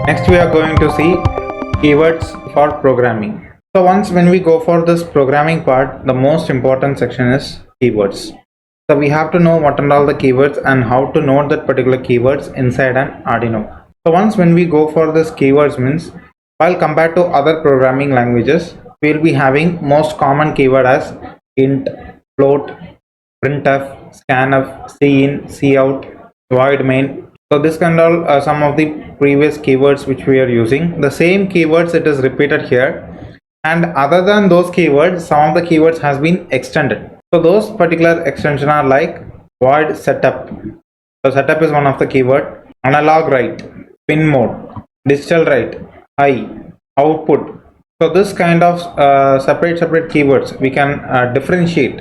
Next we are going to see keywords for programming. So once when we go for this programming part, the most important section is keywords. So we have to know what are all the keywords and how to note that particular keywords inside an Arduino. So once when we go for this keywords means, while compared to other programming languages, we will be having most common keyword as int, float, printf, scanf, cin, cout, void main. So this kind of some of the previous keywords which we are using. The same keywords it is repeated here, and other than those keywords, some of the keywords has been extended. So those particular extension are like void setup. So setup is one of the keyword. Analog write, pin mode, digital write, high, output. So this kind of separate keywords we can differentiate.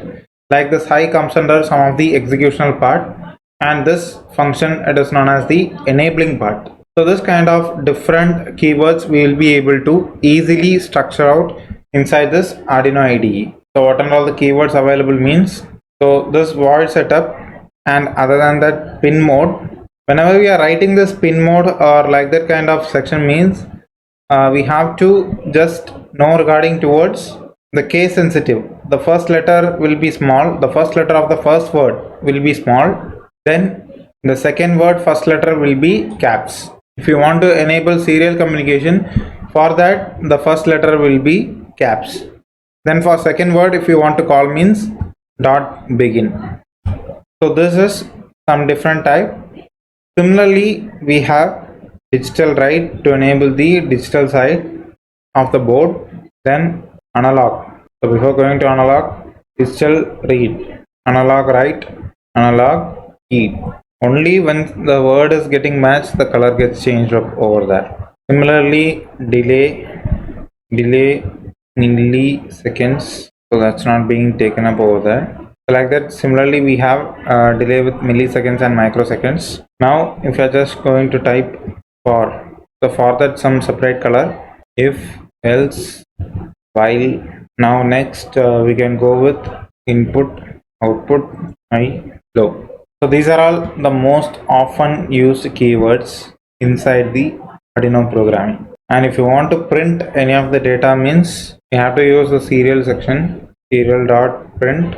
Like this high comes under some of the executional part, and this function it is known as the enabling part. So this kind of different keywords we will be able to easily structure out inside this Arduino IDE. So what are all the keywords available means, so this void setup, and other than that pin mode. Whenever we are writing this pin mode or like that kind of section means we have to just know regarding towards the case sensitive. The first letter will be small, the first letter of the first word will be small, then the second word first letter will be caps. If you want to enable serial communication, for that the first letter will be caps. Then for second word if you want to call means dot begin. So this is some different type. Similarly we have digital write to enable the digital side of the board, then analog. So before going to analog, digital read, analog write, analog read. Only when the word is getting matched, the color gets changed up over there. Similarly, delay milliseconds. So that's not being taken up over there. So like that. Similarly, we have delay with milliseconds and microseconds. Now, if you're just going to type for, so for that some separate color, if, else, while. Now next we can go with input, output, high, low. So these are all the most often used keywords inside the Arduino programming. And if you want to print any of the data means you have to use the serial section, serial dot print.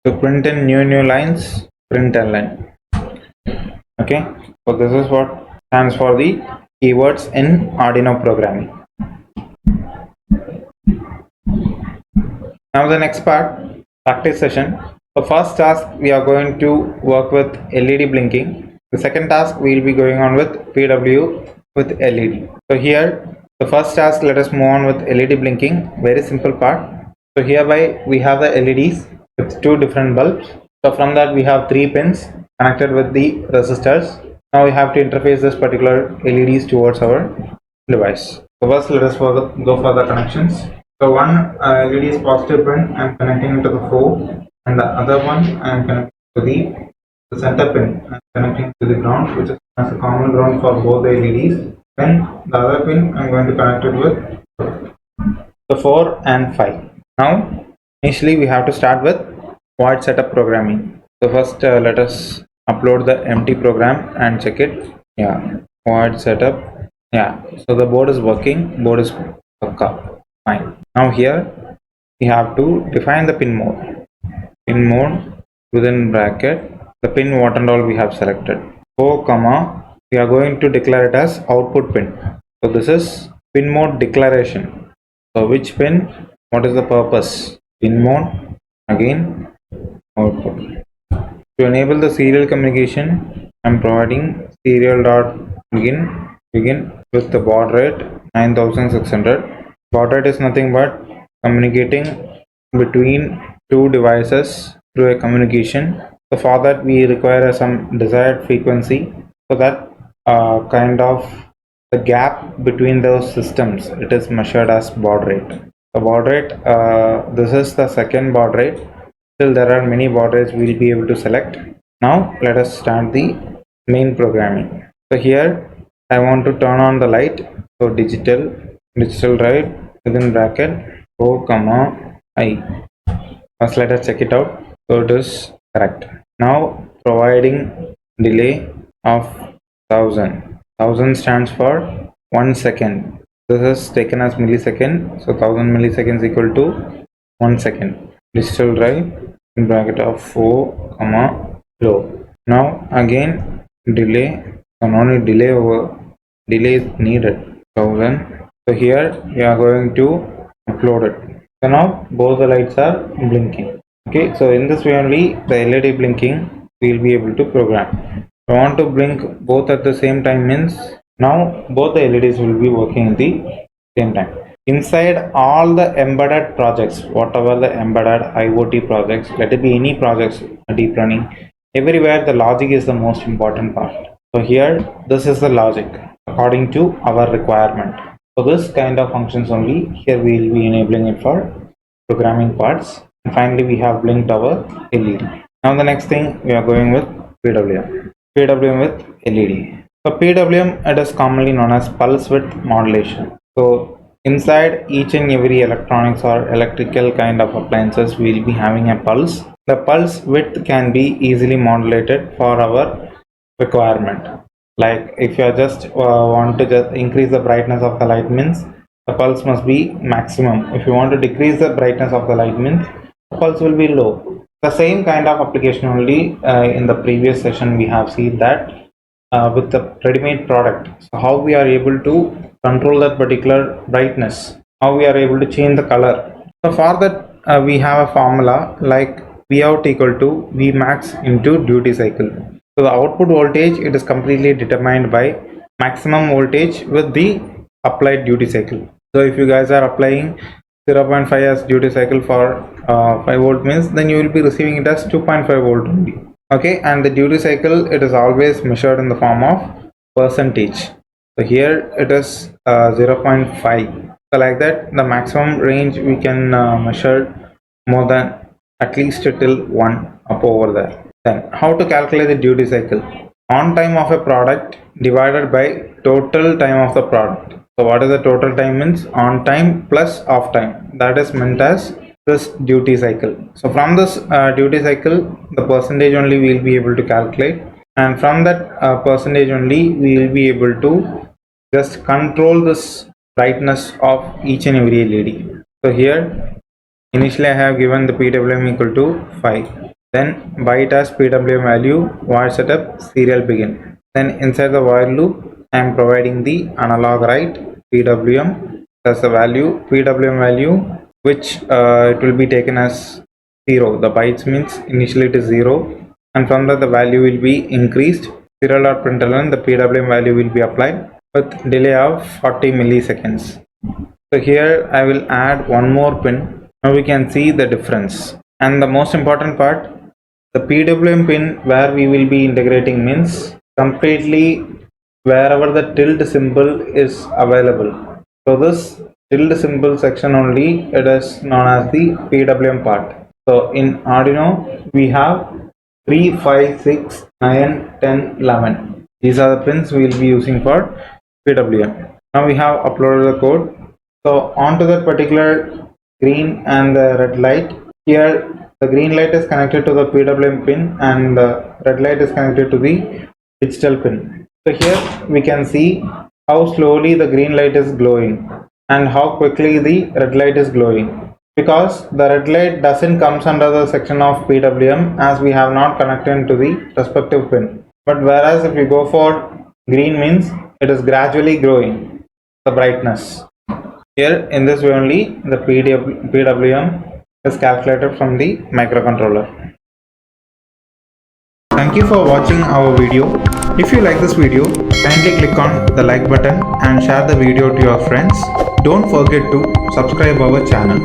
To print in new lines, print ln. Okay, so this is what stands for the keywords in Arduino programming. Now the next part, practice session. The first task we are going to work with LED blinking. The second task we will be going on with PW with LED. So here the first task, let us move on with LED blinking. Very simple part. So hereby we have the LEDs with two different bulbs. So from that we have 3 pins connected with the resistors. Now we have to interface this particular LEDs towards our device. So first let us go for the connections. So one LED is positive pin, I am connecting it to the 4, and the other one I am connecting to the center pin, I am connecting to the ground, which is as a common ground for both the LEDs. Then the other pin I am going to connect it with the 4 and 5. Now initially we have to start with void setup programming. So first let us upload the empty program and check it. Yeah, void setup. Yeah, so the board is working, board is fine. Now here we have to define the pin mode. Pin mode within bracket, the pin what and all we have selected. 4 comma, we are going to declare it as output pin. So this is pin mode declaration. So which pin, what is the purpose? Pin mode, again output. To enable the serial communication, I am providing serial dot begin with the baud rate 9600. Baud rate is nothing but communicating between two devices through a communication. So for that we require some desired frequency, so that kind of the gap between those systems, it is measured as baud rate. The baud rate, this is the second baud rate. Still there are many baud rates we will be able to select. Now let us start the main programming. So here I want to turn on the light. So digital write within bracket 4 comma I. First let us check it out. So it is correct. Now providing delay of 1000. 1000 stands for 1 second. This is taken as millisecond, so 1000 milliseconds equal to 1 second. Digital drive in bracket of 4 comma low. Now again delay, so no need delay over, delay is needed 1000. So here we are going to upload it. So now both the lights are blinking. Okay, so in this way only the LED blinking we will be able to program. If I want to blink both at the same time means now both the LEDs will be working at the same time. Inside all the embedded projects, whatever the embedded IoT projects, let it be any projects, deep learning, everywhere the logic is the most important part. So here this is the logic according to our requirement. So this kind of functions only here we will be enabling it for programming parts. And finally we have blinked our LED. Now the next thing we are going with PWM with LED. So PWM, it is commonly known as pulse width modulation. So inside each and every electronics or electrical kind of appliances we will be having a pulse. The pulse width can be easily modulated for our requirement. Like if you are just want to just increase the brightness of the light means the pulse must be maximum. If you want to decrease the brightness of the light means the pulse will be low. The same kind of application only in the previous session we have seen that with the ready-made product. So how we are able to control that particular brightness, how we are able to change the color. So for that we have a formula like V out equal to V max into duty cycle. So the output voltage, it is completely determined by maximum voltage with the applied duty cycle. So if you guys are applying 0.5 as duty cycle for 5 volt means then you will be receiving it as 2.5 volt only. Okay, and the duty cycle, it is always measured in the form of percentage. So here it is 0.5. So like that the maximum range we can measure more than at least till 1 up over there. Then how to calculate the duty cycle? On time of a product divided by total time of the product. So what is the total time means on time plus off time, that is meant as this duty cycle. So from this duty cycle the percentage only we will be able to calculate, and from that percentage only we will be able to just control this brightness of each and every LED. So here initially I have given the PWM equal to 5, then by it as PWM value void setup serial begin, then inside the while loop I am providing the analog write PWM as the value PWM value which it will be taken as 0. The bytes means initially it is 0, and from that the value will be increased. Serial.println, the PWM value will be applied with delay of 40 milliseconds. So here I will add one more pin. Now we can see the difference. And the most important part, the PWM pin where we will be integrating means completely wherever the tilde symbol is available. So this tilde symbol section only, it is known as the PWM part. So in Arduino we have 3, 5, 6, 9, 10, 11. These are the pins we will be using for PWM. Now we have uploaded the code. So onto that particular green and the red light, here the green light is connected to the PWM pin and the red light is connected to the digital pin. So here we can see how slowly the green light is glowing and how quickly the red light is glowing, because the red light doesn't comes under the section of PWM as we have not connected to the respective pin. But whereas if we go for green means it is gradually growing the brightness. Here in this way only the PWM is calculated from the microcontroller. Thank you for watching our video. If you like this video, kindly click on the like button and share the video to your friends. Don't forget to subscribe our channel.